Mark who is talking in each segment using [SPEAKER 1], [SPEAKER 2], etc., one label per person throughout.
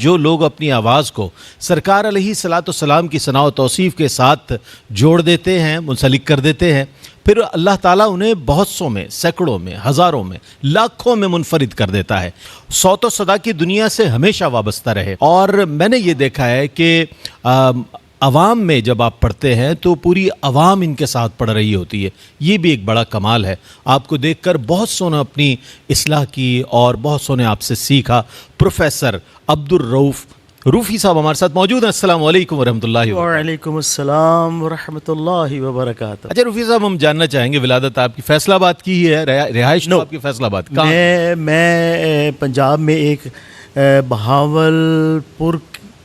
[SPEAKER 1] جو لوگ اپنی آواز کو سرکار علیہ الصلاۃ والسلام کی ثنا و توصیف کے ساتھ جوڑ دیتے ہیں، منسلک کر دیتے ہیں، پھر اللہ تعالیٰ انہیں بہت سو میں، سینکڑوں میں، ہزاروں میں، لاکھوں میں منفرد کر دیتا ہے۔ صوت و صدا کی دنیا سے ہمیشہ وابستہ رہے۔ اور میں نے یہ دیکھا ہے کہ عوام میں جب آپ پڑھتے ہیں تو پوری عوام ان کے ساتھ پڑھ رہی ہوتی ہے، یہ بھی ایک بڑا کمال ہے۔ آپ کو دیکھ کر بہت سو نے اپنی اصلاح کی اور بہت سو نے آپ سے سیکھا۔ پروفیسر عبدالرؤف روفی صاحب ہمارے ساتھ موجود ہیں۔ السلام علیکم ورحمۃ اللہ وبرکاتہ۔
[SPEAKER 2] وعلیکم السلام ورحمۃ اللہ وبرکاتہ۔
[SPEAKER 1] اچھا روفی صاحب، ہم جاننا چاہیں گے، ولادت آپ کی فیصل آباد کی ہی ہے، رہائش تو آپ کی فیصل آباد کہاں؟
[SPEAKER 2] میں پنجاب میں ایک بہاول پور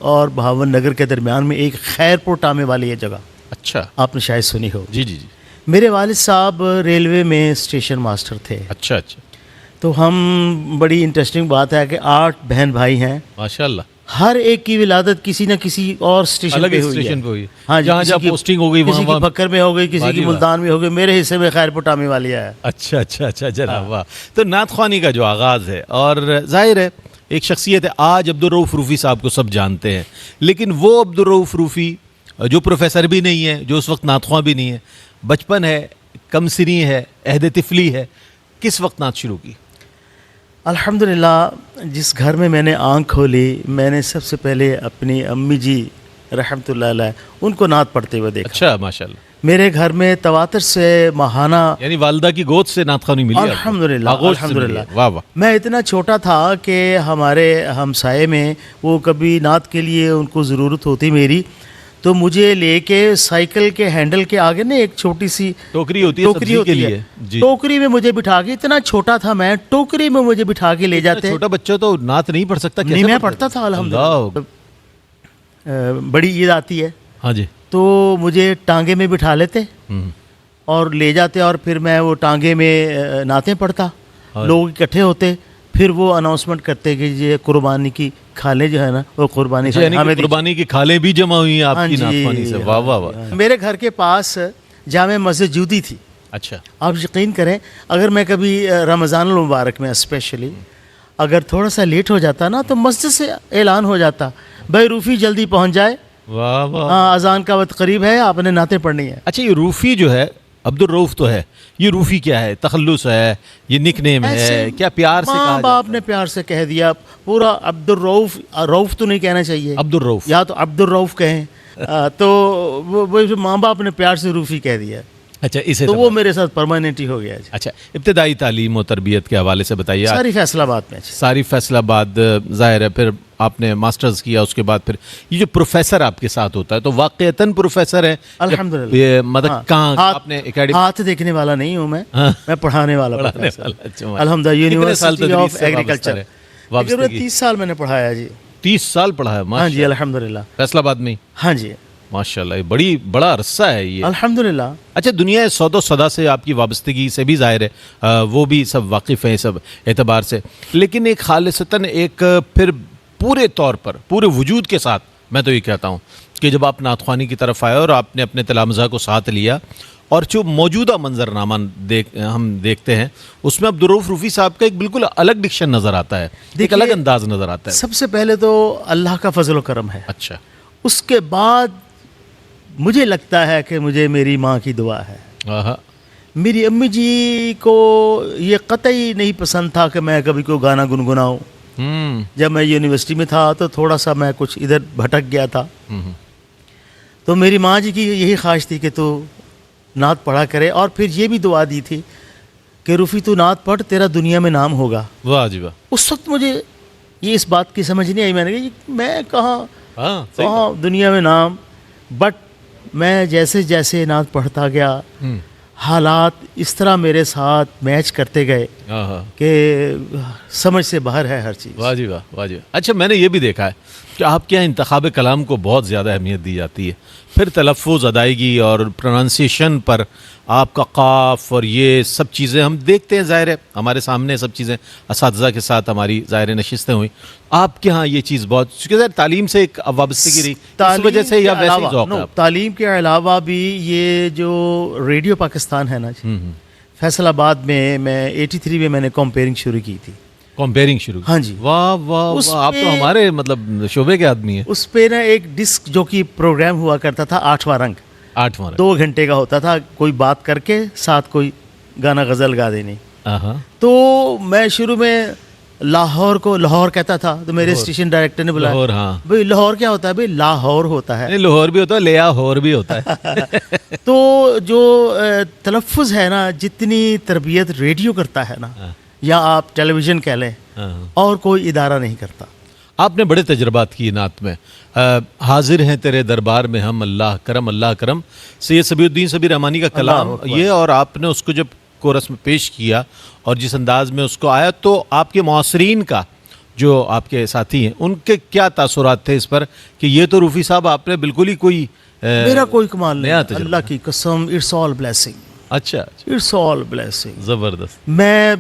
[SPEAKER 2] اور بہاول نگر کے درمیان میں ایک خیرپور ٹامے والی یہ جگہ،
[SPEAKER 1] اچھا،
[SPEAKER 2] آپ نے شاید سنی ہو۔
[SPEAKER 1] جی جی جی۔
[SPEAKER 2] میرے والد صاحب ریلوے میں اسٹیشن ماسٹر تھے۔
[SPEAKER 1] اچھا اچھا،
[SPEAKER 2] تو ہم، بڑی انٹرسٹنگ بات ہے کہ 8 بہن بھائی ہیں،
[SPEAKER 1] ماشاء اللہ،
[SPEAKER 2] ہر ایک کی ولادت کسی نہ کسی اور اسٹیشن پہ ہوئی ہے۔ ہاں جی،
[SPEAKER 1] جہاں جہاں پوسٹنگ ہو گئی
[SPEAKER 2] کسی کی بکر میں ہو گئی، کسی کی ملتان میں ہو گئی، میرے حصے میں خیرپور ٹامے والی ہے۔
[SPEAKER 1] اچھا اچھا اچھا جناب، واہ۔ تو نعت خوانی کا جو آغاز ہے، اور ظاہر ہے ایک شخصیت ہے، آج عبدالرؤف روفی صاحب کو سب جانتے ہیں، لیکن وہ عبدالرؤف روفی جو پروفیسر بھی نہیں ہے، جو اس وقت نعت خواں بھی نہیں ہے، بچپن ہے، کم سنی ہے، عہد طفلی ہے، کس وقت نعت شروع کی؟
[SPEAKER 2] الحمدللہ، جس گھر میں نے آنکھ کھولی، میں نے سب سے پہلے اپنی امی جی رحمۃ اللہ علیہ ان کو نعت پڑھتے ہوئے دیکھا۔
[SPEAKER 1] اچھا، ماشاءاللہ۔
[SPEAKER 2] میرے گھر میں تواتر سے ماہانہ،
[SPEAKER 1] یعنی والدہ کی گود سے نعت خوانی ملی؟
[SPEAKER 2] الحمدللہ الحمدللہ۔
[SPEAKER 1] واہ واہ۔
[SPEAKER 2] میں اتنا چھوٹا تھا کہ ہمارے ہمسائے میں وہ کبھی نعت کے لیے ان کو ضرورت ہوتی میری، تو مجھے لے کے سائیکل کے ہینڈل کے آگے نا ایک چھوٹی سی
[SPEAKER 1] ٹوکری ہوتی ہے سبزی کے لیے،
[SPEAKER 2] ٹوکری میں مجھے بٹھا کے، اتنا چھوٹا تھا میں، ٹوکری میں مجھے بٹھا کے لے جاتے۔
[SPEAKER 1] چھوٹا بچہ تو نعت نہیں پڑھ سکتا،
[SPEAKER 2] نہیں، میں پڑھتا تھا الحمدللہ۔ بڑی عید آتی ہے،
[SPEAKER 1] ہاں جی،
[SPEAKER 2] تو مجھے ٹانگے میں بٹھا لیتے اور لے جاتے، اور پھر میں وہ ٹانگے میں نعتیں پڑھتا، لوگ اکٹھے ہوتے، پھر وہ اناؤنسمنٹ کرتے کہ یہ قربانی کی کھالیں جو ہے نا، وہ قربانی
[SPEAKER 1] قربانی کی کھالیں بھی جمع ہوئی ہیں آپ کی نعت خوانی سے۔ واہ واہ واہ۔
[SPEAKER 2] میرے گھر کے پاس جامع مسجد جودی تھی۔
[SPEAKER 1] اچھا،
[SPEAKER 2] آپ یقین کریں، اگر میں کبھی رمضان المبارک میں اسپیشلی اگر تھوڑا سا لیٹ ہو جاتا نا، تو مسجد سے اعلان ہو جاتا، بھائی روفی جلدی پہنچ جائے،
[SPEAKER 1] واہ واہ،
[SPEAKER 2] اذان کا وقت قریب ہے، آپ نے نعتیں پڑھنی ہے۔
[SPEAKER 1] اچھا، یہ روفی جو ہے، عبدالرؤف تو ہے، یہ روفی کیا ہے؟ تخلص ہے، یہ نک نیم ہے، کیا پیار سے کہا؟
[SPEAKER 2] ماں باپ نے پیار سے کہہ دیا پورا عبدالرؤف، رؤف تو نہیں کہنا چاہیے،
[SPEAKER 1] عبدالرؤف،
[SPEAKER 2] یا تو عبدالرؤف کہیں، تو وہ ماں باپ نے پیار سے روفی کہہ دیا۔
[SPEAKER 1] اچھا، اسے
[SPEAKER 2] تو وہ میرے ساتھ پرماننٹ ہی ہو گیا۔
[SPEAKER 1] اچھا، ابتدائی تعلیم و تربیت کے حوالے سے بتائیے۔
[SPEAKER 2] ساری فیصل آباد میں۔
[SPEAKER 1] ساری فیصل آباد، ظاہر ہے، پھر آپ نے ماسٹرز کیا، اس کے بعد پھر یہ جو پروفیسر آپ کے ساتھ ہوتا ہے، تو واقعتاً پروفیسر ہے
[SPEAKER 2] الحمدللہ؟
[SPEAKER 1] یہ مطلب کہاں آپ نے
[SPEAKER 2] ہاتھ دیکھنے والا نہیں ہوں میں پڑھانے والا الحمدللہ، یونیورسٹی آف ایگریکلچر 30 سال میں نے پڑھایا جی۔
[SPEAKER 1] 30 سال پڑھا ہے؟
[SPEAKER 2] ہاں جی الحمدللہ،
[SPEAKER 1] فیصل آباد میں؟
[SPEAKER 2] ہاں جی
[SPEAKER 1] ماشاءاللہ، بڑا عرصہ ہے یہ،
[SPEAKER 2] الحمدللہ۔
[SPEAKER 1] اچھا، دنیا صوت و صدا سے آپ کی وابستگی سے بھی ظاہر ہے، وہ بھی سب واقف ہیں سب اعتبار سے، لیکن ایک خالصتاً ایک پھر پورے طور پر پورے وجود کے ساتھ میں تو یہ کہتا ہوں کہ جب آپ نعت خوانی کی طرف آئے اور آپ نے اپنے تلامذہ کو ساتھ لیا، اور جو موجودہ منظرنامہ ہم دیکھتے ہیں، اس میں عبدالرؤف روفی صاحب کا ایک بالکل الگ ڈکشن نظر آتا ہے، ایک الگ انداز نظر آتا ہے۔
[SPEAKER 2] سب سے پہلے تو اللہ کا فضل و کرم ہے،
[SPEAKER 1] اچھا،
[SPEAKER 2] اس کے بعد مجھے لگتا ہے کہ مجھے میری ماں کی دعا ہے۔ میری امی جی کو یہ قطعی نہیں پسند تھا کہ میں کبھی کوئی گانا گنگناؤں۔ جب میں یونیورسٹی میں تھا تو تھوڑا سا میں کچھ ادھر بھٹک گیا تھا، تو میری ماں جی کی یہی خواہش تھی کہ تو نعت پڑھا کرے، اور پھر یہ بھی دعا دی تھی کہ روفی تو نعت پڑھ، تیرا دنیا میں نام ہوگا۔ واہ جی واہ۔ اس وقت مجھے یہ اس بات کی سمجھ نہیں آئی، میں نے کہا میں کہاں دنیا میں نام، بٹ میں جیسے جیسے نعت پڑھتا گیا، حالات اس طرح میرے ساتھ میچ کرتے گئے کہ سمجھ سے باہر ہے ہر چیز۔
[SPEAKER 1] واہ جی واہ، واہ جی واہ۔ اچھا، میں نے یہ بھی دیکھا ہے کہ آپ کے یہاں انتخاب کلام کو بہت زیادہ اہمیت دی جاتی ہے، پھر تلفظ، ادائیگی اور پروننسیشن پر آپ کا قاف اور یہ سب چیزیں ہم دیکھتے ہیں، ظاہر ہے ہمارے سامنے سب چیزیں، اساتذہ کے ساتھ ہماری ظاہر نشستیں ہوئیں، آپ کے ہاں یہ چیز بہت، چونکہ ظاہر تعلیم سے ایک وابستگی رہی اس وجہ سے، یا ویسے ذوق ہے؟
[SPEAKER 2] تعلیم کے علاوہ بھی یہ جو ریڈیو پاکستان ہے نا، فیصل آباد میں 83 میں میں نے کمپیئرنگ شروع کی تھی،
[SPEAKER 1] کمپیئرنگ شروع کی.
[SPEAKER 2] ہاں جی.
[SPEAKER 1] واہ واہ
[SPEAKER 2] اس
[SPEAKER 1] واہ، آپ تو
[SPEAKER 2] پہ-
[SPEAKER 1] ہمارے مطلب شعبے کے آدمی ہیں.
[SPEAKER 2] اس پہ نا ایک ڈسک جو کہ پروگرام ہوا کرتا تھا 8واں رنگ،
[SPEAKER 1] 8واں
[SPEAKER 2] 2 گھنٹے کا ہوتا تھا، کوئی بات کر کے ساتھ کوئی گانا غزل گا دینی.
[SPEAKER 1] ہاں
[SPEAKER 2] تو میں شروع میں لاہور کو لاہور کہتا تھا، تو میرے اسٹیشن ڈائریکٹر نے بولا
[SPEAKER 1] لاہور. ہاں
[SPEAKER 2] بھائی لاہور کیا ہوتا ہے؟ بھائی لاہور ہوتا ہے.
[SPEAKER 1] نہیں، لاہور بھی ہوتا ہے، لیا ہور بھی ہوتا ہے.
[SPEAKER 2] تو جو تلفظ ہے نا، جتنی تربیت ریڈیو کرتا ہے نا، یا آپ ٹیلی ویژن کہہ لیں،
[SPEAKER 1] ہاں.
[SPEAKER 2] اور کوئی ادارہ نہیں کرتا.
[SPEAKER 1] آپ نے بڑے تجربات کیے نعت میں. حاضر ہیں تیرے دربار میں ہم، اللہ کرم اللہ کرم، سید صبی الدین صبی رحمانی کا کلام
[SPEAKER 2] اللہ اکبر.
[SPEAKER 1] یہ، اور آپ نے اس کو جب کورس میں پیش کیا اور جس انداز میں اس کو آیا، تو آپ کے معاصرین کا، جو آپ کے ساتھی ہیں، ان کے کیا تاثرات تھے اس پر کہ یہ تو روفی صاحب آپ نے بالکل ہی کوئی
[SPEAKER 2] میرا کوئی کمال
[SPEAKER 1] نیا
[SPEAKER 2] نہیں،
[SPEAKER 1] تجربہ.
[SPEAKER 2] اللہ کی قسم، اٹس آل بلیسنگ،
[SPEAKER 1] اچھا
[SPEAKER 2] اٹس آل بلیسنگ.
[SPEAKER 1] زبردست.
[SPEAKER 2] میں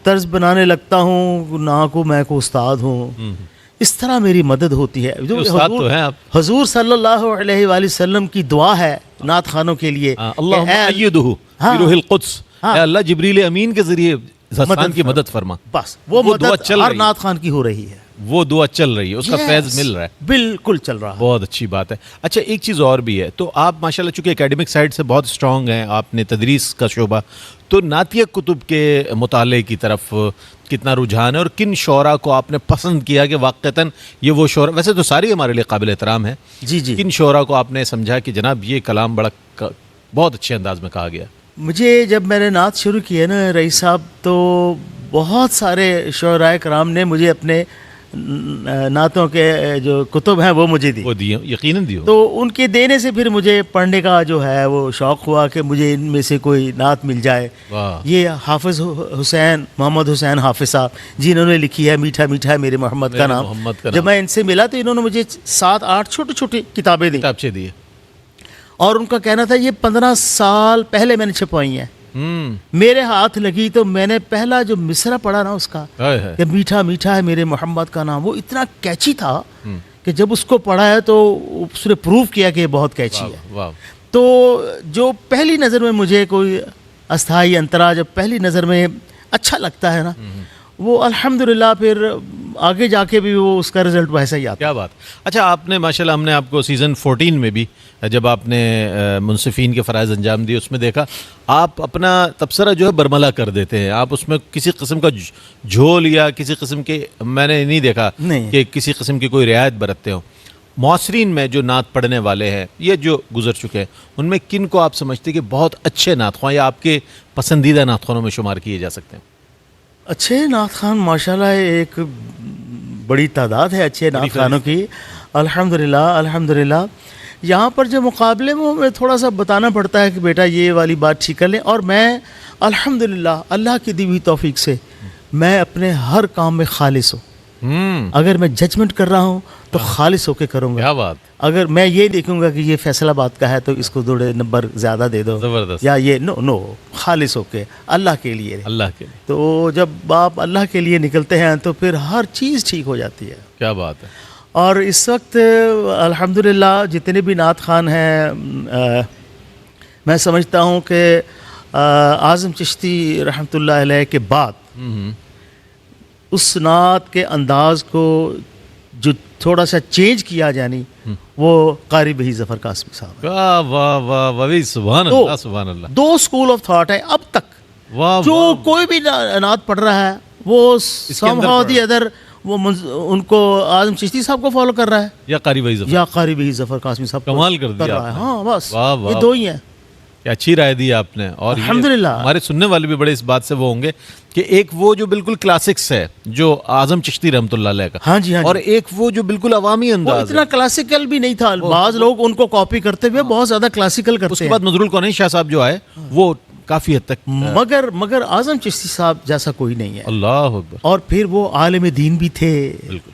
[SPEAKER 2] طرز بنانے لگتا ہوں، نہ کو میں کو استاد ہوں، اس طرح میری مدد ہوتی ہے. جو
[SPEAKER 1] استاد تو ہیں آپ.
[SPEAKER 2] حضور صلی اللہ علیہ وآلہ وسلم کی دعا ہے نعت خانوں کے لیے،
[SPEAKER 1] اللہم ایدہ بروح القدس، اے اللہ جبریل امین کے ذریعے ذاتان کی مدد فرما.
[SPEAKER 2] بس وہ
[SPEAKER 1] دعا
[SPEAKER 2] مدد
[SPEAKER 1] چل
[SPEAKER 2] ہر
[SPEAKER 1] رہی ہے.
[SPEAKER 2] نعت خان کی ہو رہی ہے،
[SPEAKER 1] وہ دعا چل رہی ہے، اس کا
[SPEAKER 2] Yes.
[SPEAKER 1] فیض مل رہا ہے.
[SPEAKER 2] بالکل چل رہا ہے.
[SPEAKER 1] بہت اچھی بات ہے. اچھا ایک چیز اور بھی ہے، تو آپ ماشاءاللہ چونکہ اکیڈمک سائڈ سے بہت اسٹرانگ ہیں، آپ نے تدریس کا شعبہ، تو نعتیہ کتب کے مطالعے کی طرف کتنا رجحان ہے، اور کن شعراء کو آپ نے پسند کیا کہ واقعتاً یہ وہ شعراء، ویسے تو ساری ہمارے لیے قابل احترام ہے،
[SPEAKER 2] جی جی.
[SPEAKER 1] کن شعراء کو آپ نے سمجھا کہ جناب یہ کلام بڑا بہت اچھے انداز میں کہا گیا؟
[SPEAKER 2] مجھے جب میں نے نعت شروع کی ہے نا رئیس صاحب، تو بہت سارے شعراء کرام نے مجھے اپنے نعتوں کے جو کتب ہیں وہ مجھے دی.
[SPEAKER 1] وہ دیے یقیناً دیے.
[SPEAKER 2] تو ان کے دینے سے پھر مجھے پڑھنے کا جو ہے وہ شوق ہوا کہ مجھے ان میں سے کوئی نعت مل جائے.
[SPEAKER 1] واہ.
[SPEAKER 2] یہ حافظ حسین، محمد حسین حافظ صاحب جنہوں نے لکھی ہے میٹھا میٹھا ہے میرے محمد کا نام.
[SPEAKER 1] محمد کا
[SPEAKER 2] جب
[SPEAKER 1] نام
[SPEAKER 2] میں ان سے ملا تو انہوں نے مجھے 7-8 چھوٹی چھوٹی کتابیں دی،
[SPEAKER 1] کتابچے دیے.
[SPEAKER 2] اور ان کا کہنا تھا یہ 15 سال پہلے میں نے چھپوائی ہیں. میرے ہاتھ لگی تو میں نے پہلا جو مصرع پڑھا نا اس کا،
[SPEAKER 1] ہائے ہائے.
[SPEAKER 2] کہ میٹھا میٹھا ہے میرے محمد کا نام، وہ اتنا کیچی تھا کہ جب اس کو پڑھا ہے تو اس نے پروف کیا کہ یہ بہت کیچی ہے.
[SPEAKER 1] واہ.
[SPEAKER 2] تو جو پہلی نظر میں مجھے کوئی استھائی انترا جب پہلی نظر میں اچھا لگتا ہے نا، وہ الحمدللہ پھر آگے جا کے بھی وہ اس کا رزلٹ ویسا ہی آتا.
[SPEAKER 1] کیا بات. اچھا آپ نے ماشاءاللہ، ہم نے آپ کو سیزن 14 میں بھی جب آپ نے منصفین کے فرائض انجام دیے، اس میں دیکھا آپ اپنا تبصرہ جو ہے برملا کر دیتے ہیں. آپ اس میں کسی قسم کا جھول یا کسی قسم کے، میں نے نہیں دیکھا
[SPEAKER 2] نہیں.
[SPEAKER 1] کہ کسی قسم کی کوئی رعایت برتتے ہوں. معاصرین میں جو نعت پڑھنے والے ہیں، یہ جو گزر چکے ہیں، ان میں کن کو آپ سمجھتے کہ بہت اچھے نعت خواں یا آپ کے پسندیدہ نعت خوانوں میں شمار کیے جا سکتے ہیں؟
[SPEAKER 2] اچھے نعت خان ماشاءاللہ ایک بڑی تعداد ہے اچھے نعت خانوں کی، الحمدللہ الحمدللہ. یہاں پر جو مقابلے میں ہمیں تھوڑا سا بتانا پڑتا ہے کہ بیٹا یہ والی بات ٹھیک کر لیں، اور میں الحمدللہ اللہ کی دی ہوئی توفیق سے میں اپنے ہر کام میں خالص ہوں. اگر میں ججمنٹ کر رہا ہوں تو خالص ہو کے کروں گا.
[SPEAKER 1] کیا بات.
[SPEAKER 2] اگر میں یہ دیکھوں گا کہ یہ فیصلہ بات کا ہے تو اس کو 2 نمبر زیادہ دے دو،
[SPEAKER 1] زبردست.
[SPEAKER 2] یا یہ نو خالص ہو کے اللہ کے لیے.
[SPEAKER 1] اللہ کے لیے.
[SPEAKER 2] تو جب آپ اللہ کے لیے نکلتے ہیں تو پھر ہر چیز ٹھیک ہو جاتی ہے.
[SPEAKER 1] کیا بات ہے.
[SPEAKER 2] اور اس وقت الحمدللہ جتنے بھی نعت خان ہیں، میں سمجھتا ہوں کہ اعظم چشتی رحمۃ اللہ علیہ کے بعد اس نعت کے انداز کو جو تھوڑا سا چینج کیا جانی، وہ قاری بہی ظفر قاسمی صاحب.
[SPEAKER 1] واہ واہ واہ واہ. سبحان اللہ سبحان اللہ.
[SPEAKER 2] 2 اسکول آف تھاٹ ہے اب تک.
[SPEAKER 1] واہ.
[SPEAKER 2] جو کوئی بھی نعت پڑھ رہا ہے وہ سم ہاؤ دی ادر وہ ان کو اعظم چشتی صاحب کو فالو کر رہا ہے،
[SPEAKER 1] یا قاری بہی ظفر.
[SPEAKER 2] یا قاری بہی ظفر قاسمی صاحب
[SPEAKER 1] کمال کر دیا
[SPEAKER 2] رہا ہے.
[SPEAKER 1] آپ نے.
[SPEAKER 2] ہاں بس
[SPEAKER 1] واہ واہ.
[SPEAKER 2] یہ 2 ہی ہیں.
[SPEAKER 1] اچھی رائے دی آپ نے. اور
[SPEAKER 2] الحمدللہ.
[SPEAKER 1] ہمارے سننے والے بھی بڑے اس بات سے وہ ہوں گے کہ ایک وہ جو بالکل کلاسکس ہے جو اعظم چشتی رحمۃ اللہ علیہ کا،
[SPEAKER 2] ہاں جی ہاں جی.
[SPEAKER 1] اور ایک وہ جو بالکل عوامی
[SPEAKER 2] وہ
[SPEAKER 1] انداز ہے.
[SPEAKER 2] اتنا کلاسیکل بھی نہیں تھا، بعض لوگ ان کو کاپی کرتے ہوئے بہت زیادہ کلاسیکل
[SPEAKER 1] اس
[SPEAKER 2] کرتے
[SPEAKER 1] کے
[SPEAKER 2] ہیں.
[SPEAKER 1] بعد نظر الکونین شاہ صاحب جو آئے وہ کافی حد تک
[SPEAKER 2] مگر اعظم چشتی صاحب جیسا کوئی نہیں ہے.
[SPEAKER 1] اللہ اکبر.
[SPEAKER 2] اور پھر وہ عالم دین بھی تھے،
[SPEAKER 1] بالکل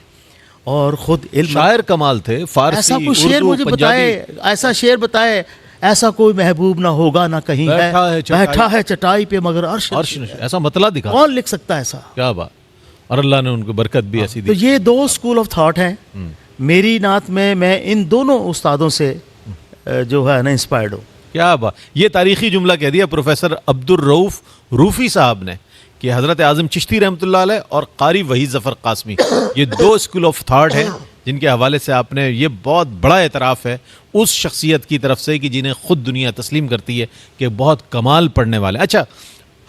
[SPEAKER 2] اور خود علم.
[SPEAKER 1] شاعر کمال تھے. فارسی،
[SPEAKER 2] ایسا کوئی شعر
[SPEAKER 1] اردو،
[SPEAKER 2] مجھے
[SPEAKER 1] پنجابی.
[SPEAKER 2] بتائے، ایسا شعر بتائے، ایسا کوئی محبوب نہ ہوگا نہ کہیں ہے، بیٹھا ہے چٹائی پہ مگر عرش
[SPEAKER 1] ایسا مطلع دکھا.
[SPEAKER 2] کون لکھ سکتا ہے ایسا.
[SPEAKER 1] کیا بات. اور اللہ نے ان کو برکت بھی ایسی
[SPEAKER 2] تو
[SPEAKER 1] دی.
[SPEAKER 2] یہ 2 اسکول آف تھاٹ ہیں میری نعت میں ان دونوں استادوں سے جو ہے نا انسپائرڈ ہوں.
[SPEAKER 1] کیا بات. یہ تاریخی جملہ کہہ دیا پروفیسر عبد الرؤف روفی صاحب نے کہ حضرت اعظم چشتی رحمۃ اللہ علیہ اور قاری وحید ظفر قاسمی، یہ دو اسکول آف تھاٹ ہیں جن کے حوالے سے آپ نے، یہ بہت بڑا اعتراف ہے اس شخصیت کی طرف سے کہ جنہیں خود دنیا تسلیم کرتی ہے کہ بہت کمال پڑھنے والے. اچھا،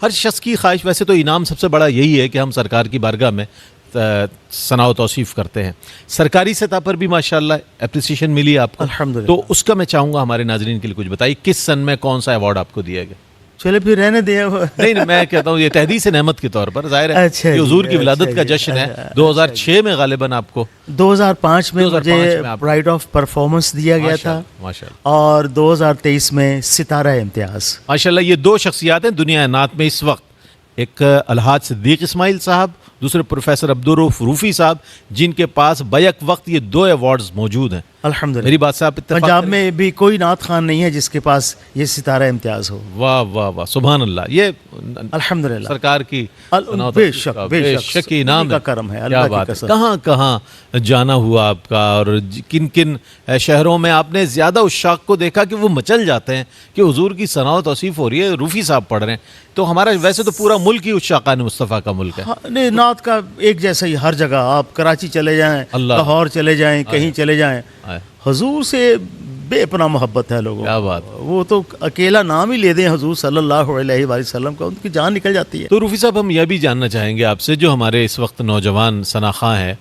[SPEAKER 1] ہر شخص کی خواہش، ویسے تو انعام سب سے بڑا یہی ہے کہ ہم سرکار کی بارگاہ میں ثنا و توصیف کرتے ہیں. سرکاری سطح پر بھی ماشاءاللہ اپریسیشن ملی آپ کو
[SPEAKER 2] الحمدللہ.
[SPEAKER 1] تو اس کا میں چاہوں گا ہمارے ناظرین کے لیے کچھ بتائیے، کس سن میں کون سا ایوارڈ آپ کو دیا گیا؟
[SPEAKER 2] چلے پھر رہنے دیا.
[SPEAKER 1] نہیں میں کہتا ہوں یہ تحدیث نعمت کے طور پر ظاہر ہے
[SPEAKER 2] اچھا
[SPEAKER 1] کہ حضور کی
[SPEAKER 2] جی،
[SPEAKER 1] ولادت
[SPEAKER 2] اچھا
[SPEAKER 1] کا
[SPEAKER 2] جی،
[SPEAKER 1] جشن ہے.
[SPEAKER 2] اچھا،
[SPEAKER 1] 2006 میں غالباً آپ کو
[SPEAKER 2] 2005 میں
[SPEAKER 1] 2005
[SPEAKER 2] مجھے
[SPEAKER 1] میں آپ کو
[SPEAKER 2] پرائڈ آف پرفارمنس دیا گیا تھا،
[SPEAKER 1] ماشاءاللہ
[SPEAKER 2] اور 2023 میں ستارہ امتیاز.
[SPEAKER 1] ماشاءاللہ. یہ دو شخصیات ہیں دنیا نعت میں اس وقت، ایک الحاج صدیق اسماعیل صاحب، دوسرے پروفیسر عبدالرؤف روفی صاحب، جن کے پاس بیک وقت یہ دو ایوارڈز موجود ہیں.
[SPEAKER 2] الحمدللہ.
[SPEAKER 1] میری بات سے آپ اتفاق
[SPEAKER 2] پنجاب
[SPEAKER 1] کریں؟
[SPEAKER 2] میں بھی کوئی نعت خان نہیں ہے جس کے پاس یہ ستارہ امتیاز ہو.
[SPEAKER 1] واہ واہ واہ، سبحان اللہ. یہ
[SPEAKER 2] الحمدللہ.
[SPEAKER 1] سرکار کی
[SPEAKER 2] بے شک بے شک
[SPEAKER 1] کی انعام
[SPEAKER 2] کا کرم ہے.
[SPEAKER 1] کیا
[SPEAKER 2] اللہ
[SPEAKER 1] بات
[SPEAKER 2] کی
[SPEAKER 1] ہے.
[SPEAKER 2] قسم.
[SPEAKER 1] کہاں کہاں جانا ہوا آپ کا، اور کن کن شہروں میں آپ نے زیادہ اس شاخ کو دیکھا کہ وہ مچل جاتے ہیں کہ حضور کی ثنا و توصیف ہو رہی ہے، روفی صاحب پڑھ رہے ہیں. تو ہمارا ویسے تو پورا ملک ہی اس شاقان مصطفیٰ کا ملک ہے.
[SPEAKER 2] ہاں، نہیں، نعت کا ایک جیسا ہی ہر جگہ، آپ کراچی چلے جائیں،
[SPEAKER 1] اللہ.
[SPEAKER 2] لاہور چلے جائیں، کہیں چلے جائیں،
[SPEAKER 1] آئے.
[SPEAKER 2] حضور سے بے پناہ محبت ہے لوگوں
[SPEAKER 1] کیا
[SPEAKER 2] کو.
[SPEAKER 1] بات.
[SPEAKER 2] وہ تو اکیلا نام ہی لے دیں حضور صلی اللہ علیہ وآلہ وسلم کا، ان کی جان نکل جاتی ہے.
[SPEAKER 1] تو روفی صاحب، ہم یہ بھی جاننا چاہیں گے آپ سے، جو ہمارے اس وقت نوجوان ثناخواں ہیں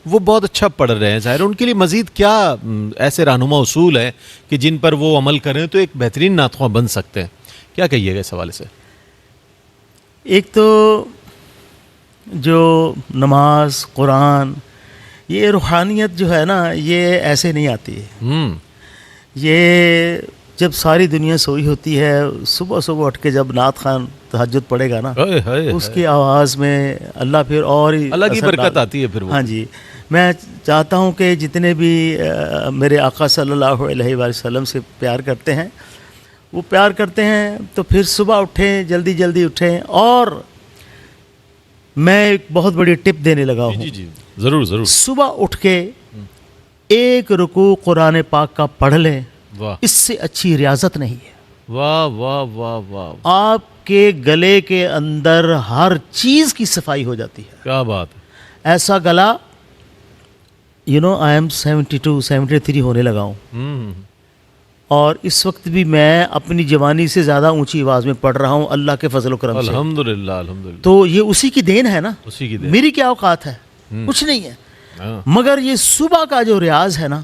[SPEAKER 1] وہ بہت اچھا پڑھ رہے ہیں، ظاہر ان کے لیے مزید کیا ایسے رہنما اصول ہیں کہ جن پر وہ عمل کریں تو ایک بہترین نعت خواں بن سکتے ہیں؟ کیا کہیے گا اس حوالے سے؟
[SPEAKER 2] ایک تو جو نماز، قرآن، یہ روحانیت جو ہے نا، یہ ایسے نہیں آتی ہے. یہ جب ساری دنیا سوئی ہوتی ہے، صبح صبح اٹھ کے جب نعت خان تہجد پڑھے گا نا، اس کی آواز میں اللہ پھر اور ہی
[SPEAKER 1] اللہ کی
[SPEAKER 2] اثر
[SPEAKER 1] برکت
[SPEAKER 2] ڈال.
[SPEAKER 1] آتی ہے پھر وہ.
[SPEAKER 2] ہاں جی. میں چاہتا ہوں کہ جتنے بھی میرے آقا صلی اللہ علیہ وآلہ وسلم سے پیار کرتے ہیں، وہ پیار کرتے ہیں تو پھر صبح اٹھیں، جلدی جلدی اٹھیں. اور میں ایک بہت بڑی ٹپ دینے لگا ہوں.
[SPEAKER 1] جی جی ضرور ضرور.
[SPEAKER 2] صبح اٹھ کے ایک رکوع قرآن پاک کا پڑھ لیں،
[SPEAKER 1] واہ
[SPEAKER 2] اس سے اچھی ریاضت نہیں ہے.
[SPEAKER 1] واہ واہ واہ واہ،
[SPEAKER 2] آپ کے گلے کے اندر ہر چیز کی صفائی ہو جاتی ہے.
[SPEAKER 1] کیا بات ہے.
[SPEAKER 2] ایسا گلا، آئی ایم 72 73 ہونے لگا ہوں، اور اس وقت بھی میں اپنی جوانی سے زیادہ اونچی آواز میں پڑھ رہا ہوں اللہ کے فضل و کرم سے.
[SPEAKER 1] الحمدللہ الحمدللہ.
[SPEAKER 2] تو یہ اسی کی دین ہے نا،
[SPEAKER 1] اسی کی دین.
[SPEAKER 2] میری کیا اوقات ہے، کچھ نہیں ہے. مگر یہ صبح کا جو ریاض ہے نا،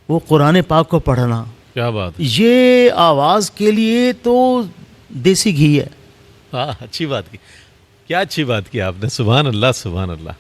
[SPEAKER 2] وہ قرآن پاک کو پڑھنا،
[SPEAKER 1] کیا بات ہے.
[SPEAKER 2] یہ آواز کے لیے تو دیسی گھی ہے.
[SPEAKER 1] ہاں اچھی بات کی، کیا اچھی بات کی آپ نے. سبحان اللہ سبحان اللہ.